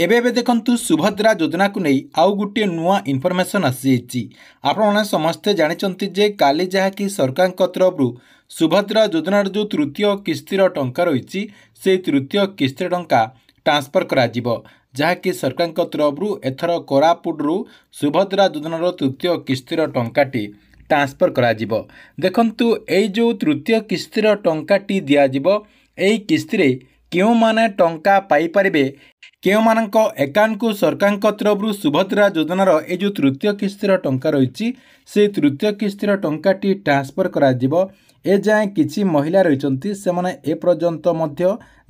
एबे देखंतु सुभद्रा योजना को नहीं आउ गोटे नुआ इनफॉरमेशन आसी आपने समस्ते जानते जे काली जहाँकि सरकार तरफ सुभद्रा योजनार जो तृतीय किस्तिर टंका रही से तृतीय किस्तिर टंका ट्रांसफर करा जहाँकि सरकार तरफ एथर कोरापुटरू सुभद्रा योजनार तृतीय किस्तिर टंकाटी ट्रांसफर करा देखंतु ए जो तृतीय किस्तिर टंकाटी दिज्व यही किस्ती क्यों माने टंका पाई परिबे केउ मानक एकाउंट को सरकार तरफ सुभद्रा योजनार ये जो तृतीय किस्तिर टंका रही से तृतीय किस्तिर टंकाटी ट्रांसफर करा ए जाए किछि महिला रही से माने ए पर्यंत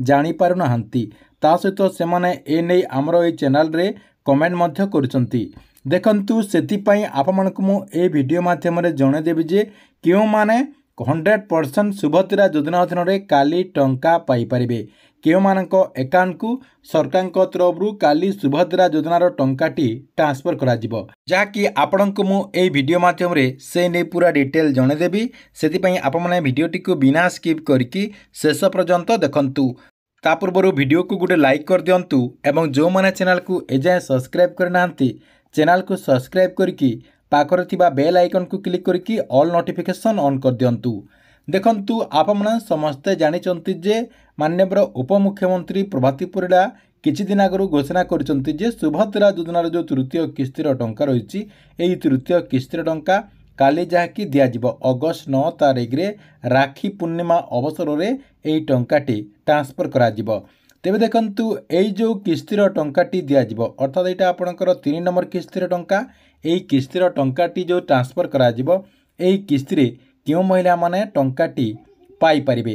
जानी पारु नाहंती ता सहित से माने ए नै हमर ए चैनल रे कमेंट मध्य करूछंती देखंतु सेति आपमनकु मु ए वीडियो माध्यम रे जणे देबी जे केउ माने 100% सुभद्रा योजना अधीन रे काली टंका पाई परिबे केउ मानक एकाउंट को सरकार तरफ काली सुभद्रा योजनार टंकाटी ट्रांसफर करा जहाँकि आपंक मु ए वीडियो माध्यम रे से नहीं पूरा डिटेल जणेदेवी से आपने वीडियोटी को बिना स्किप करके शेष पर्यंत देखंतु ता पूर्व वीडियो को गोटे लाइक कर दिंतु एवं जो मैंने चैनल को एजाए सब्सक्राइब करना चैनल को सब्सक्राइब करके पाखर थिबा बेल आइकन को क्लिक करके ऑल नोटिफिकेशन ऑन कर दिंतु देखंतु आपमने समस्ते जानिचंती जे माननीय उपमुख्यमंत्री प्रभाती परिड़ा किछि दिन आगु घोषणा करचंती जे सुभद्रा योजनार जो तृतीय किस्तिर टंका रही यही तृतीय किस्तिर टंका काली जहाँकि दिज्व अगस्ट 9 तारिख रे राखी पूर्णिमा अवसर में यही टंकाटी ट्रांसफर करा तेबे देखंतु यही जो किस्तिर टंकाटी दिज्व अर्थात यहाँ आपंकर 3 नंबर किस्तिर टंका यही किस्तिर टंकाटी जो ट्रांसफर करा यही किस्ती क्यों महिला माने टंकाटी पाई परिबे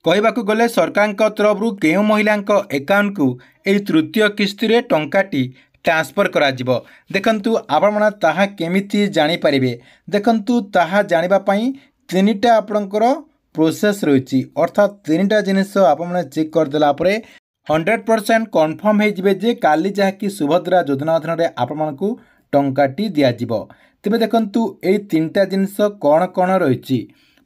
कहबाकू गले सरकार तरफ केउ महिला एकाउंट को यही तृतीय किस्ती रे टंकाटी ट्रांसफर करा देखंतु आपमना ताहा केमिति जानि परिबे देखंतु ताहा जानिबा पई तीनटा आपनकर प्रोसेस रही अर्थात तीनटा जिनिस आपमने चेक कर देला परे 100% कन्फर्म हो जिवे जे काली जहाँकि सुभद्रा योजना अधीन रे आपमनकू टंकाटी दिज्व तेबे देखंतु ए तीनटा जिनिस कौन कौन रही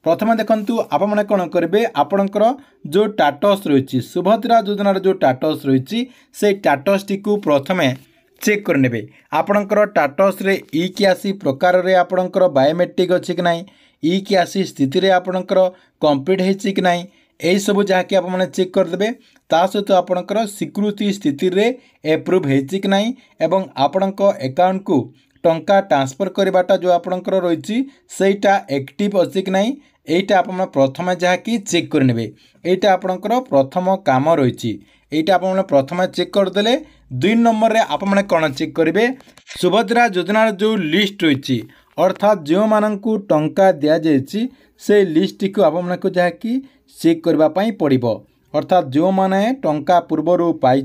प्रथम देखंतु आपमने कौन करेंगे आपणकर जो टाटस रही सुभद्रा योजनार जो टाटस रही से टाटस टी को प्रथमे चेक करने आपणकर टाटस रे ई की आसी प्रकार रे आपणकर बायोमेट्रिक अच्छी कि नहीं ई की आसी स्थिति रे आपणकर कंप्लीट होइछि कि नहीं यही सब जहाँकि आपने चेक करदे ता सहित आपणकर स्वीकृति स्थिति रे एप्रूव होइछि कि नहीं एवं आपणक एकाउंट को टंका ट्रांसफर करवाटा जो आपणकर रही सेटा एक्टिव अच्छी कि नहीं एटा आपन प्रथम जहाँकि चेक करने यहाँ आपणकर प्रथम काम रही यहाँ आपने प्रथम चेक करदे 2 नंबर रे आपने कौन चेक करेंगे सुभद्रा योजनार जो लिस्ट रही अर्थात जो मानू टंका दि जाए से लिस्ट को आपको जहाँकि चेक करने पड़ो अर्थात जो माने टंका पूर्वर पाई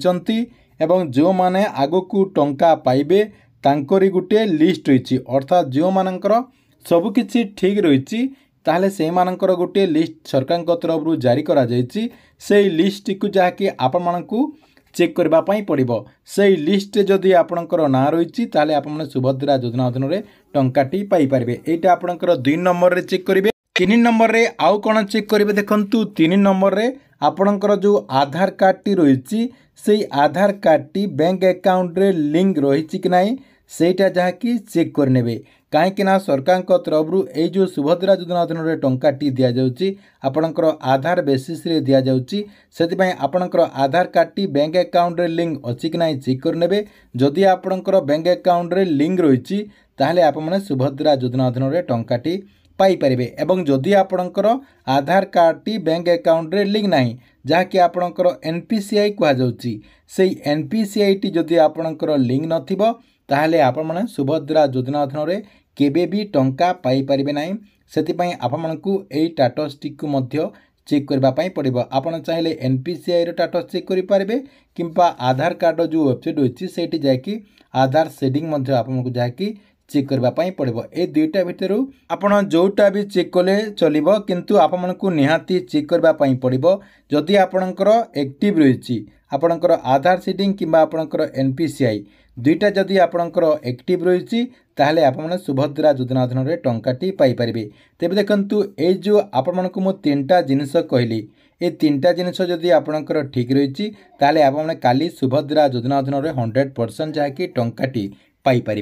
एवं जो माने आगकू टंका पाइबे तांकरी गुटे लिस्ट रही अर्थात जो मानकर सबकि ठीक रही ताहले से मानकर गोटे लिस्ट सरकार तरफ जारी करा जायछि से लिस्ट को जहाँकि आपण मानकू चेक करने पड़ो से लिस्ट जदि आपणकर ना रही ताहले आपने सुभद्रा योजना अधीन में टंकाटी पाई परिबे एटा आपणकर 2 नंबर रे चेक करेंगे 3 नंबर रे आउ कौन चेक करेंगे देखंतु 3 नंबर रे आपणकर जो आधार कार्ड टी रही से आधार कार्ड टी बैंक अकाउंट रे लिंक रही कि नहीं सेटा जहाँकि चेक करने कहीं सरकार तरफ ये जो सुभद्रा योजना अधीन में टंकाटी दि जाऊँगी आपणकर आधार बेसिस रे दि जाऊँगी से आपणकर आधार कार्ड टी बैंक अकाउंट रे लिंक अच्छी कि नहीं चेक करने जदि आपणकर बैंक अकाउंट रे लिंक रही ताहले आपने सुभद्रा योजना अधीन में टंकाटी पाई परिबे एवं जदि आपणकर आधार कार्ड टी बैंक अकाउंट रे लिंक नहीं जहाँकि आपणकर एनपीसीआई कह जाउची से एनपीसीआई टी जदि आपणकर लिंक नथिबो ताहले आपमने सुभद्रा योजना अधीन में केबे भी टंका पाई परिबे नहीं सेतिपई आपमनकू एई टाटस टी को मध्य चेक करने पड़ो आपन चाहिए एनपीसीआई रो टाटस चेक करि पारिबे किंबा आधार कार्ड जो वेबसाइट होछि सेठी जाकि आधार सेटिंग मध्य आपनको जाकि चेक करने पड़ो। ये दुईटा भितर आपड़ जोटा भी चेक कले चलो, किंतु आपको निहाती चेक करने पड़ो जदि आपणकर एक्टिव रही आपणकर आधार सीडिंग किंबा आपणकर एनपीसीआई दुईटा जदि आपणकर एक्टिव रही ताहले आपने सुभद्रा योजना अधीन टंकाटी पाइपर। तेज देखु ये जो आपण को तीनटा जिनिस कहली ये तीनटा जिनिस जदि आपणकर ठीक रही ताहले आपने काली सुभद्रा योजना अधीन 100% जहाँकि टंकाटी पाइपर।